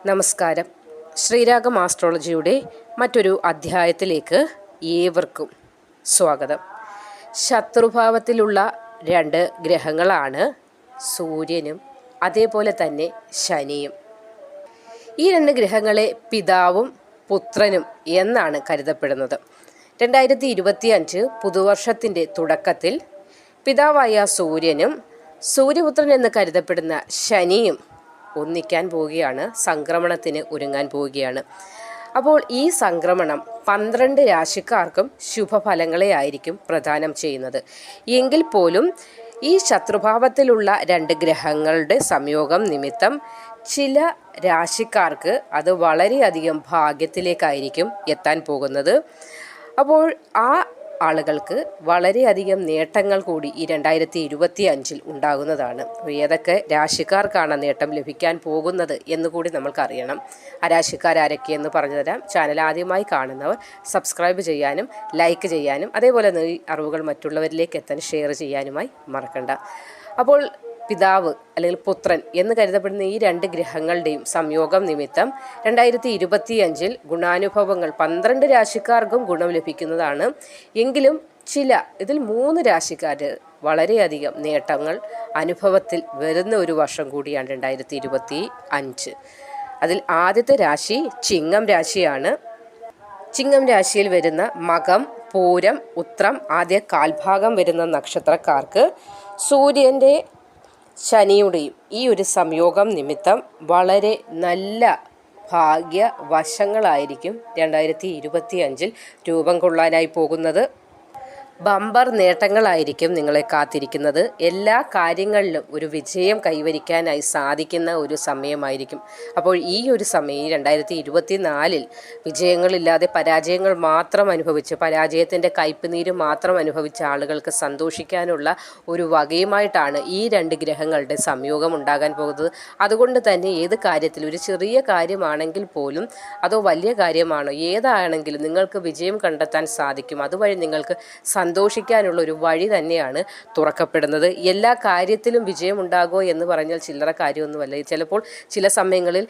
നമസ്കാരം. ശ്രീരാഗം ആസ്ട്രോളജിയുടെ മറ്റൊരു അധ്യായത്തിലേക്ക് ഏവർക്കും സ്വാഗതം. ശത്രുഭാവത്തിലുള്ള രണ്ട് ഗ്രഹങ്ങളാണ് സൂര്യനും അതേപോലെ തന്നെ ശനിയും. ഈ രണ്ട് ഗ്രഹങ്ങളെ പിതാവും പുത്രനും എന്നാണ് കരുതപ്പെടുന്നത്. 2025 പുതുവർഷത്തിൻ്റെ തുടക്കത്തിൽ പിതാവായ സൂര്യനും സൂര്യപുത്രൻ എന്ന് കരുതപ്പെടുന്ന ശനിയും ഒന്നിക്കാൻ പോവുകയാണ്, സംക്രമണത്തിന് ഒരുങ്ങാൻ പോവുകയാണ്. അപ്പോൾ ഈ സംക്രമണം 12 രാശിക്കാർക്കും ശുഭഫലങ്ങളെ ആയിരിക്കും പ്രദാനം ചെയ്യുന്നത്. എങ്കിൽ പോലും ഈ ശത്രുഭാവത്തിലുള്ള രണ്ട് ഗ്രഹങ്ങളുടെ സംയോഗം നിമിത്തം ചില രാശിക്കാർക്ക് അത് വളരെയധികം ഭാഗ്യത്തിലേക്കായിരിക്കും എത്താൻ പോകുന്നത്. അപ്പോൾ ആ ആളുകൾക്ക് വളരെയധികം നേട്ടങ്ങൾ കൂടി ഈ 2025 ഉണ്ടാകുന്നതാണ്. ഏതൊക്കെ രാശിക്കാർക്കാണ് നേട്ടം ലഭിക്കാൻ പോകുന്നത് എന്നുകൂടി നമ്മൾക്കറിയണം. ആ രാശിക്കാരൊക്കെയെന്ന് പറഞ്ഞു തരാം. ചാനൽ ആദ്യമായി കാണുന്നവർ സബ്സ്ക്രൈബ് ചെയ്യാനും ലൈക്ക് ചെയ്യാനും അതേപോലെ ഈ അറിവുകൾ മറ്റുള്ളവരിലേക്ക് എത്താൻ ഷെയർ ചെയ്യാനുമായി മറക്കണ്ട. അപ്പോൾ പിതാവ് അല്ലെങ്കിൽ പുത്രൻ എന്ന് കരുതപ്പെടുന്ന ഈ രണ്ട് ഗ്രഹങ്ങളുടെയും സംയോഗം നിമിത്തം 2025 ഗുണാനുഭവങ്ങൾ 12 രാശിക്കാർക്കും ഗുണം ലഭിക്കുന്നതാണ്. എങ്കിലും ഇതിൽ 3 രാശിക്കാർ വളരെയധികം നേട്ടങ്ങൾ അനുഭവത്തിൽ വരുന്ന ഒരു വർഷം കൂടിയാണ് 2025. അതിൽ ആദ്യത്തെ രാശി ചിങ്ങം രാശിയാണ്. ചിങ്ങം രാശിയിൽ വരുന്ന മകം, പൂരം, ഉത്രം ആദ്യ കാൽഭാഗം വരുന്ന നക്ഷത്രക്കാർക്ക് സൂര്യൻ്റെ ശനിയുടെയും ഈ ഒരു സംയോഗം നിമിത്തം വളരെ നല്ല ഭാഗ്യവശങ്ങളായിരിക്കും 2025 രൂപം കൊള്ളാനായി പോകുന്നത്. ബമ്പർ നേട്ടങ്ങളായിരിക്കും നിങ്ങളെ കാത്തിരിക്കുന്നത്. എല്ലാ കാര്യങ്ങളിലും ഒരു വിജയം കൈവരിക്കാനായി സാധിക്കുന്ന ഒരു സമയമായിരിക്കും. അപ്പോൾ ഈ ഒരു സമയം 2024 വിജയങ്ങളില്ലാതെ പരാജയങ്ങൾ മാത്രം അനുഭവിച്ച് പരാജയത്തിൻ്റെ കയ്പുനീര് മാത്രം അനുഭവിച്ച ആളുകൾക്ക് സന്തോഷിക്കാനുള്ള ഒരു വകയുമായിട്ടാണ് ഈ രണ്ട് ഗ്രഹങ്ങളുടെ സംയോഗം ഉണ്ടാകാൻ പോകുന്നത്. അതുകൊണ്ട് തന്നെ ഏത് കാര്യത്തിലും ഒരു ചെറിയ കാര്യമാണെങ്കിൽ പോലും അതോ വലിയ കാര്യമാണോ ഏതാണെങ്കിലും നിങ്ങൾക്ക് വിജയം കണ്ടെത്താൻ സാധിക്കും. അതുവഴി നിങ്ങൾക്ക് സന്തോഷിക്കാനുള്ള ഒരു വഴി തന്നെയാണ് തുറക്കപ്പെടുന്നത്. എല്ലാ കാര്യത്തിലും വിജയമുണ്ടാകുമോ എന്ന് പറഞ്ഞാൽ ചില്ലറ കാര്യമൊന്നുമല്ല. ചിലപ്പോൾ ചില സമയങ്ങളിൽ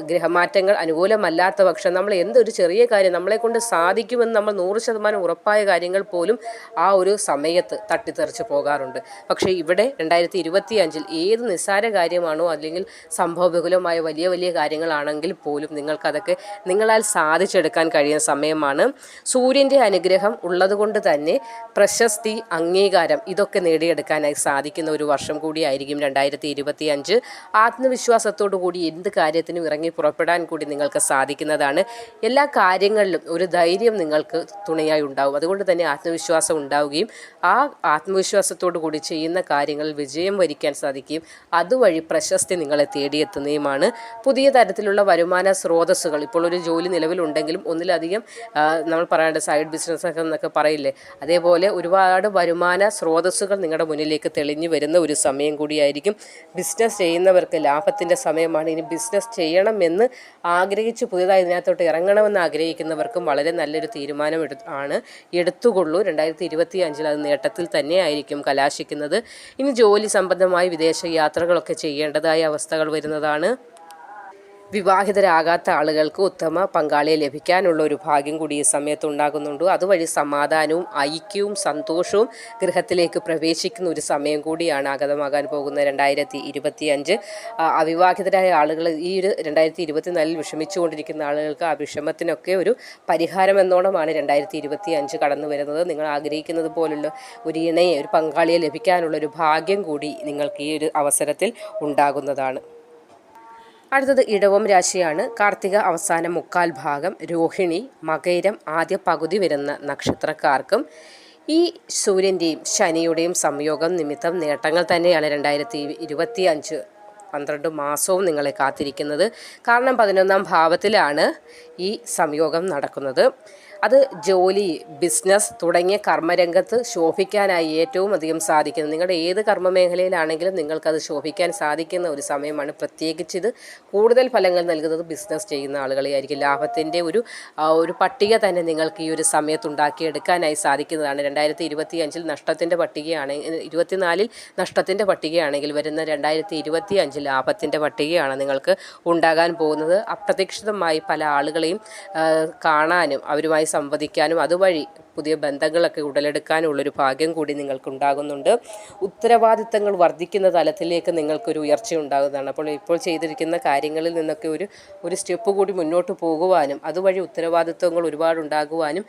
ഗ്രഹമാറ്റങ്ങൾ അനുകൂലമല്ലാത്ത പക്ഷം നമ്മൾ എന്തൊരു ചെറിയ കാര്യം നമ്മളെ കൊണ്ട് സാധിക്കുമെന്ന് നമ്മൾ 100% ഉറപ്പായ കാര്യങ്ങൾ പോലും ആ ഒരു സമയത്ത് തട്ടിത്തെറിച്ച് പോകാറുണ്ട്. പക്ഷേ ഇവിടെ 2025 ഏത് നിസ്സാര കാര്യമാണോ അല്ലെങ്കിൽ സംഭവബഹുലമായ വലിയ വലിയ കാര്യങ്ങളാണെങ്കിൽ പോലും നിങ്ങൾക്കതൊക്കെ നിങ്ങളാൽ സാധിച്ചെടുക്കാൻ കഴിയുന്ന സമയമാണ്. സൂര്യൻ്റെ അനുഗ്രഹം ഉള്ളതുകൊണ്ട് തന്നെ പ്രശസ്തി, അംഗീകാരം ഇതൊക്കെ നേടിയെടുക്കാനായി സാധിക്കുന്ന ഒരു വർഷം കൂടിയായിരിക്കും 2025. ആത്മവിശ്വാസത്തോടു കൂടി എന്ത് കാര്യത്തിനും ഇറങ്ങി പുറപ്പെടാൻ കൂടി നിങ്ങൾക്ക് സാധിക്കുന്നതാണ്. എല്ലാ കാര്യങ്ങളിലും ഒരു ധൈര്യം നിങ്ങൾക്ക് തുണയായി ഉണ്ടാവും. അതുകൊണ്ട് തന്നെ ആത്മവിശ്വാസം ഉണ്ടാവുകയും ആ ആത്മവിശ്വാസത്തോടു കൂടി ചെയ്യുന്ന കാര്യങ്ങളിൽ വിജയം വരിക്കാൻ സാധിക്കുകയും അതുവഴി പ്രശസ്തി നിങ്ങളെ തേടിയെത്തുന്നതുമാണ്. പുതിയ തരത്തിലുള്ള വരുമാന സ്രോതസ്സുകൾ ഇപ്പോൾ ഒരു ജോലി നിലവിലുണ്ടെങ്കിലും ഒന്നിലധികം നമ്മൾ പറയേണ്ട സൈഡ് ബിസിനസ് എന്നൊക്കെ പറയില്ലേ, അതേപോലെ ഒരുപാട് വരുമാന സ്രോതസ്സുകൾ നിങ്ങളുടെ മുന്നിലേക്ക് തെളിഞ്ഞു വരുന്ന ഒരു സമയം കൂടിയായിരിക്കും. ബിസിനസ് ചെയ്യുന്നവർക്ക് ലാഭത്തിൻ്റെ സമയമാണ്. ഇനി ബിസിനസ് ചെയ്യണമെന്ന് ആഗ്രഹിച്ച് പുതിയതായി ഇതിനകത്തോട്ട് ഇറങ്ങണമെന്ന് ആഗ്രഹിക്കുന്നവർക്കും വളരെ നല്ലൊരു തീരുമാനം എടുത്തുകൊള്ളൂ. 2025 അത് നേട്ടത്തിൽ തന്നെയായിരിക്കും കലാശിക്കുന്നത്. ഇനി ജോലി സംബന്ധമായി വിദേശ യാത്രകളൊക്കെ ചെയ്യേണ്ടതായ അവസ്ഥകൾ വരുന്നതാണ്. വിവാഹിതരാകാത്ത ആളുകൾക്ക് ഉത്തമ പങ്കാളിയെ ലഭിക്കാനുള്ള ഒരു ഭാഗ്യം കൂടി ഈ സമയത്ത് ഉണ്ടാകുന്നുണ്ട്. അതുവഴി സമാധാനവും ഐക്യവും സന്തോഷവും ഗൃഹത്തിലേക്ക് പ്രവേശിക്കുന്ന ഒരു സമയം കൂടിയാണ് ആഗതമാകാൻ പോകുന്ന 2025. അവിവാഹിതരായ ആളുകൾ ഈ ഒരു 2024 വിഷമിച്ചുകൊണ്ടിരിക്കുന്ന ആളുകൾക്ക് ആ വിഷമത്തിനൊക്കെ ഒരു പരിഹാരം എന്നോണമാണ് 2025 കടന്നു വരുന്നത്. നിങ്ങൾ ആഗ്രഹിക്കുന്നത് പോലുള്ള ഒരു ഇണയെ, ഒരു പങ്കാളിയെ ലഭിക്കാനുള്ള ഒരു ഭാഗ്യം കൂടി നിങ്ങൾക്ക് ഈ ഒരു അവസരത്തിൽ ഉണ്ടാകുന്നതാണ്. അടുത്തത് ഇടവം രാശിയാണ്. കാർത്തിക അവസാന മുക്കാൽ ഭാഗം, രോഹിണി, മകയിരം ആദ്യ പകുതി വരുന്ന നക്ഷത്രക്കാർക്കും ഈ സൂര്യൻ്റെയും ശനിയുടെയും സംയോഗം നിമിത്തം നേട്ടങ്ങൾ തന്നെയാണ് 2025 12 മാസവും നിങ്ങളെ കാത്തിരിക്കുന്നത്. കാരണം 11ാം ഭാവത്തിലാണ് ഈ സംയോഗം നടക്കുന്നത്. അത് ജോലി, ബിസിനസ് തുടങ്ങിയ കർമ്മരംഗത്ത് ശോഭിക്കാനായി ഏറ്റവും അധികം സാധിക്കുന്നത്. നിങ്ങളുടെ ഏത് കർമ്മ മേഖലയിലാണെങ്കിലും നിങ്ങൾക്കത് ശോഭിക്കാൻ സാധിക്കുന്ന ഒരു സമയമാണ്. പ്രത്യേകിച്ച് ഇത് കൂടുതൽ ഫലങ്ങൾ നൽകുന്നത് ബിസിനസ് ചെയ്യുന്ന ആളുകളെ ആയിരിക്കും. ലാഭത്തിൻ്റെ ഒരു പട്ടിക തന്നെ നിങ്ങൾക്ക് ഈ ഒരു സമയത്ത് ഉണ്ടാക്കിയെടുക്കാനായി സാധിക്കുന്നതാണ്. 2025 നഷ്ടത്തിൻ്റെ പട്ടികയാണ്, 24 നഷ്ടത്തിൻ്റെ പട്ടികയാണെങ്കിൽ വരുന്ന 2025 ലാഭത്തിൻ്റെ പട്ടികയാണ് നിങ്ങൾക്ക് ഉണ്ടാകാൻ പോകുന്നത്. അപ്രതീക്ഷിതമായി പല ആളുകളെയും കാണാനും അവരുമായി സംവദിക്കാനും അതുവഴി പുതിയ ബന്ധങ്ങളൊക്കെ ഉടലെടുക്കാനുള്ളൊരു ഭാഗ്യം കൂടി നിങ്ങൾക്കുണ്ടാകുന്നുണ്ട്. ഉത്തരവാദിത്തങ്ങൾ വർദ്ധിക്കുന്ന തലത്തിലേക്ക് നിങ്ങൾക്കൊരു ഉയർച്ച ഉണ്ടാകുന്നതാണ്. അപ്പോൾ ഇപ്പോൾ ചെയ്തിരിക്കുന്ന കാര്യങ്ങളിൽ നിന്നൊക്കെ ഒരു സ്റ്റെപ്പ് കൂടി മുന്നോട്ട് പോകുവാനും അതുവഴി ഉത്തരവാദിത്തങ്ങൾ ഒരുപാടുണ്ടാകുവാനും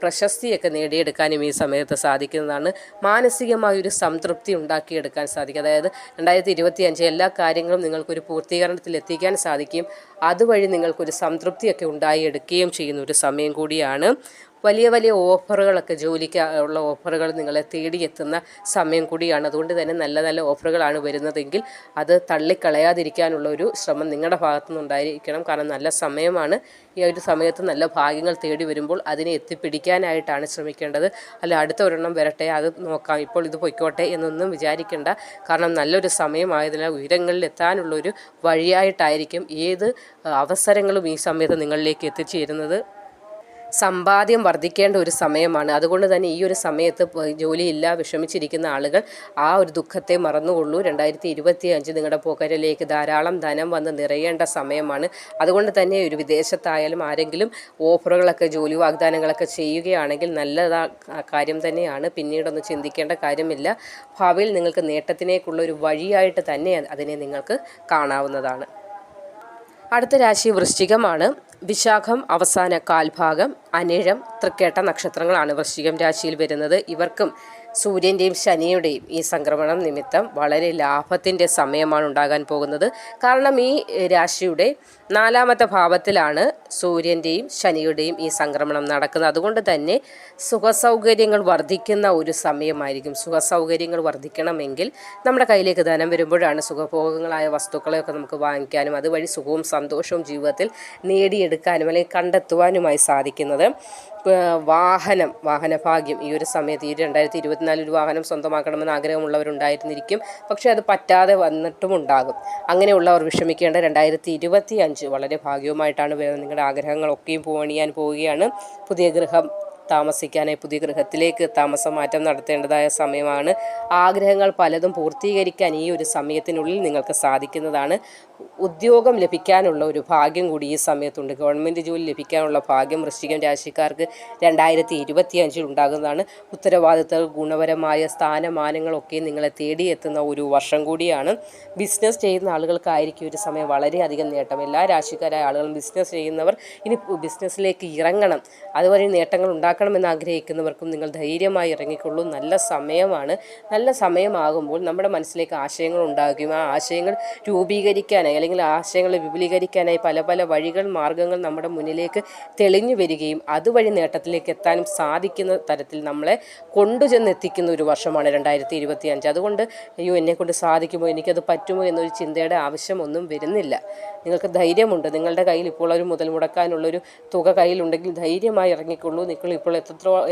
പ്രശസ്തിയൊക്കെ നേടിയെടുക്കാനും ഈ സമയത്ത് സാധിക്കുന്നതാണ്. മാനസികമായൊരു സംതൃപ്തി ഉണ്ടാക്കിയെടുക്കാൻ സാധിക്കും. അതായത് 2025 എല്ലാ കാര്യങ്ങളും നിങ്ങൾക്കൊരു പൂർത്തീകരണത്തിൽ എത്തിക്കാൻ സാധിക്കും. അതുവഴി നിങ്ങൾക്കൊരു സംതൃപ്തിയൊക്കെ ഉണ്ടായിയെടുക്കുകയും ചെയ്യുന്ന ഒരു സമയം കൂടിയാണ്. വലിയ വലിയ ഓഫറുകളൊക്കെ, ജോലിക്കുള്ള ഓഫറുകൾ നിങ്ങളെ തേടിയെത്തുന്ന സമയം കൂടിയാണ്. അതുകൊണ്ട് തന്നെ നല്ല നല്ല ഓഫറുകളാണ് വരുന്നതെങ്കിൽ അത് തള്ളിക്കളയാതിരിക്കാനുള്ള ഒരു ശ്രമം നിങ്ങളുടെ ഭാഗത്തു നിന്നുണ്ടായിരിക്കണം. കാരണം നല്ല സമയമാണ്. ഈ ഒരു സമയത്ത് നല്ല ഭാഗ്യങ്ങൾ തേടി വരുമ്പോൾ അതിനെ എത്തിപ്പിടിക്കാനായിട്ടാണ് ശ്രമിക്കേണ്ടത്. അല്ല അടുത്ത ഒരെണ്ണം വരട്ടെ, അത് നോക്കാം, ഇപ്പോൾ ഇത് പൊയ്ക്കോട്ടെ എന്നൊന്നും വിചാരിക്കേണ്ട. കാരണം നല്ലൊരു സമയമായതിനാൽ ഉയരങ്ങളിൽ എത്താനുള്ളൊരു വഴിയായിട്ടായിരിക്കും ഏത് അവസരങ്ങളും ഈ സമയത്ത് നിങ്ങളിലേക്ക് എത്തിച്ചേരുന്നത്. സമ്പാദ്യം വർദ്ധിക്കേണ്ട ഒരു സമയമാണ്. അതുകൊണ്ട് തന്നെ ഈ ഒരു സമയത്ത് ജോലിയില്ല വിഷമിച്ചിരിക്കുന്ന ആളുകൾ ആ ഒരു ദുഃഖത്തെ മറന്നുകൊള്ളൂ. 2025 നിങ്ങളുടെ പോക്കറ്റിലേക്ക് ധാരാളം ധനം വന്ന് നിറയേണ്ട സമയമാണ്. അതുകൊണ്ട് തന്നെ ഒരു വിദേശത്തായാലും ആരെങ്കിലും ഓഫറുകളൊക്കെ, ജോലി വാഗ്ദാനങ്ങളൊക്കെ ചെയ്യുകയാണെങ്കിൽ നല്ല കാര്യം തന്നെയാണ്. പിന്നീടൊന്നും ചിന്തിക്കേണ്ട കാര്യമില്ല. ഭാവിയിൽ നിങ്ങൾക്ക് നേട്ടത്തിലേക്കുള്ള ഒരു വഴിയായിട്ട് തന്നെ അതിനെ നിങ്ങൾക്ക് കാണാവുന്നതാണ്. അടുത്ത രാശി വൃശ്ചികമാണ്. വിശാഖം അവസാന കാൽഭാഗം, അനിഴം, തൃക്കേട്ട നക്ഷത്രങ്ങളാണ് വൃശ്ചികം രാശിയിൽ വരുന്നത്. ഇവർക്കും സൂര്യൻ്റെയും ശനിയുടെയും ഈ സംക്രമണം നിമിത്തം വളരെ ലാഭത്തിൻ്റെ സമയമാണ് ഉണ്ടാകാൻ പോകുന്നത്. കാരണം ഈ രാശിയുടെ 4ാമത്തെ ഭാവത്തിലാണ് സൂര്യൻ്റെയും ശനിയുടെയും ഈ സംക്രമണം നടക്കുന്നത്. അതുകൊണ്ട് തന്നെ സുഖസൗകര്യങ്ങൾ വർദ്ധിക്കുന്ന ഒരു സമയമായിരിക്കും. സുഖസൗകര്യങ്ങൾ വർദ്ധിക്കണമെങ്കിൽ നമ്മുടെ കയ്യിലേക്ക് ധനം വരുമ്പോഴാണ് സുഖഭോഗങ്ങളായ വസ്തുക്കളെയൊക്കെ നമുക്ക് വാങ്ങിക്കാനും അതുവഴി സുഖവും സന്തോഷവും ജീവിതത്തിൽ നേടിയെടുക്കാനും അല്ലെങ്കിൽ കണ്ടെത്തുവാനുമായി സാധിക്കുന്നത്. വാഹനഭാഗ്യം ഈ ഒരു സമയത്ത്, ഈ 2024 ഒരു വാഹനം സ്വന്തമാക്കണമെന്ന് ആഗ്രഹമുള്ളവരുണ്ടായിരുന്നിരിക്കും. പക്ഷേ അത് പറ്റാതെ വന്നിട്ടും ഉണ്ടാകും. അങ്ങനെയുള്ളവർ വിഷമിക്കേണ്ട 2025 വളരെ ഭാഗ്യവുമായിട്ടാണ് വരുന്നത്. നിങ്ങളുടെ ആഗ്രഹങ്ങളൊക്കെയും പൂവണിയാൻ പോവുകയാണ്. പുതിയ ഗൃഹം താമസിക്കാനായി പുതിയ ഗൃഹത്തിലേക്ക് താമസമാറ്റം നടത്തേണ്ടതായ സമയമാണ്. ആഗ്രഹങ്ങൾ പലതും പൂർത്തീകരിക്കാൻ ഈ ഒരു സമയത്തിനുള്ളിൽ നിങ്ങൾക്ക് സാധിക്കുന്നതാണ്. ഉദ്യോഗം ലഭിക്കാനുള്ള ഒരു ഭാഗ്യം കൂടി ഈ സമയത്തുണ്ട്. ഗവൺമെൻറ് ജോലി ലഭിക്കാനുള്ള ഭാഗ്യം വൃശ്ചികം രാശിക്കാർക്ക് 2025 ഉണ്ടാകുന്നതാണ്. ഉത്തരവാദിത്തങ്ങൾ, ഗുണപരമായ സ്ഥാനമാനങ്ങളൊക്കെ നിങ്ങളെ തേടിയെത്തുന്ന ഒരു വർഷം കൂടിയാണ്. ബിസിനസ് ചെയ്യുന്ന ആളുകൾക്കായിരിക്കും ഒരു സമയം വളരെയധികം നേട്ടം. എല്ലാ രാശിക്കാരായ ആളുകളും ബിസിനസ് ചെയ്യുന്നവർ ഇനി ബിസിനസ്സിലേക്ക് ഇറങ്ങണം, അതുവഴി നേട്ടങ്ങൾ ഉണ്ടാക്കണമെന്ന് ആഗ്രഹിക്കുന്നവർക്കും നിങ്ങൾ ധൈര്യമായി ഇറങ്ങിക്കൊള്ളൂ. നല്ല സമയമാണ്. നല്ല സമയമാകുമ്പോൾ നമ്മുടെ മനസ്സിലേക്ക് ആശയങ്ങൾ ഉണ്ടാകുകയും ആ ആശയങ്ങൾ രൂപീകരിക്കാനായി അല്ലെങ്കിൽ ആശയങ്ങളെ വിപുലീകരിക്കാനായി പല പല വഴികൾ, മാർഗങ്ങൾ നമ്മുടെ മുന്നിലേക്ക് തെളിഞ്ഞു വരികയും അതുവഴി നേട്ടത്തിലേക്ക് എത്താനും സാധിക്കുന്ന തരത്തിൽ നമ്മളെ കൊണ്ടുചെന്നെത്തിക്കുന്ന ഒരു വർഷമാണ് 2025. അതുകൊണ്ട് അയ്യോ എന്നെക്കൊണ്ട് സാധിക്കുമോ, എനിക്കത് പറ്റുമോ എന്നൊരു ചിന്തയുടെ ആവശ്യമൊന്നും വരുന്നില്ല. നിങ്ങൾക്ക് ധൈര്യമുണ്ട്. നിങ്ങളുടെ കയ്യിൽ ഇപ്പോൾ ഒരു മുതൽ മുടക്കാനുള്ളൊരു തുക കയ്യിലുണ്ടെങ്കിൽ ധൈര്യമായി ഇറങ്ങിക്കൊള്ളൂ. നിങ്ങൾ ഇപ്പോൾ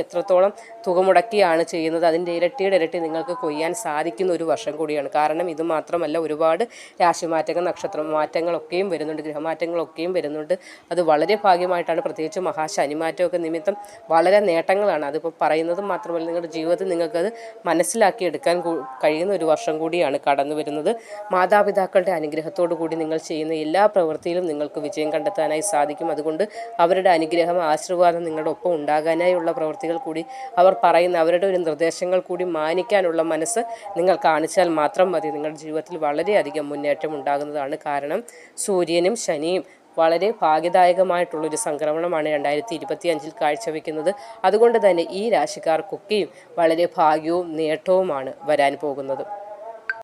എത്രത്തോളം തുക മുടക്കിയാണ് ചെയ്യുന്നത് അതിൻ്റെ ഇരട്ടിയുടെ ഇരട്ടി നിങ്ങൾക്ക് കൊയ്യാൻ സാധിക്കുന്ന ഒരു വർഷം കൂടിയാണ്. കാരണം ഇത് മാത്രമല്ല, ഒരുപാട് രാശിമാറ്റങ്ങൾ, നക്ഷത്രമാറ്റങ്ങളൊക്കെയും വരുന്നുണ്ട്, ഗ്രഹമാറ്റങ്ങളൊക്കെയും വരുന്നുണ്ട്. അത് വളരെ ഭാഗ്യമായിട്ടാണ്. പ്രത്യേകിച്ച് മഹാശനിമാറ്റമൊക്കെ നിമിത്തം വളരെ നേട്ടങ്ങളാണ്. അതിപ്പോൾ പറയുന്നത് മാത്രമല്ല, നിങ്ങളുടെ ജീവിതത്തിൽ നിങ്ങൾക്കത് മനസ്സിലാക്കിയെടുക്കാൻ കഴിയുന്ന ഒരു വർഷം കൂടിയാണ് കടന്നു വരുന്നത്. മാതാപിതാക്കളുടെ അനുഗ്രഹത്തോടു കൂടി നിങ്ങൾ ചെയ്യുന്ന എല്ലാ പ്രവൃത്തിയിലും നിങ്ങൾക്ക് വിജയം കണ്ടെത്താനായി സാധിക്കും. അതുകൊണ്ട് അവരുടെ അനുഗ്രഹം, ആശീർവാദം നിങ്ങളുടെ ഒപ്പം ഉണ്ടാകാനായുള്ള പ്രവൃത്തികൾ കൂടി അവർ പറയുന്ന അവരുടെ ഒരു നിർദ്ദേശങ്ങൾ കൂടി മാനിക്കാനുള്ള മനസ്സ് നിങ്ങൾ കാണിച്ചാൽ മാത്രം മതി. നിങ്ങളുടെ ജീവിതത്തിൽ വളരെയധികം മുന്നേറ്റം ഉണ്ടാകുന്നതാണ്. കാരണം സൂര്യനും ശനിയും വളരെ ഭാഗ്യദായകമായിട്ടുള്ളൊരു സംക്രമണമാണ് 2025 കാഴ്ചവെക്കുന്നത്. അതുകൊണ്ട് തന്നെ ഈ രാശിക്കാർക്കൊക്കെയും വളരെ ഭാഗ്യവും നേട്ടവുമാണ് വരാൻ പോകുന്നത്.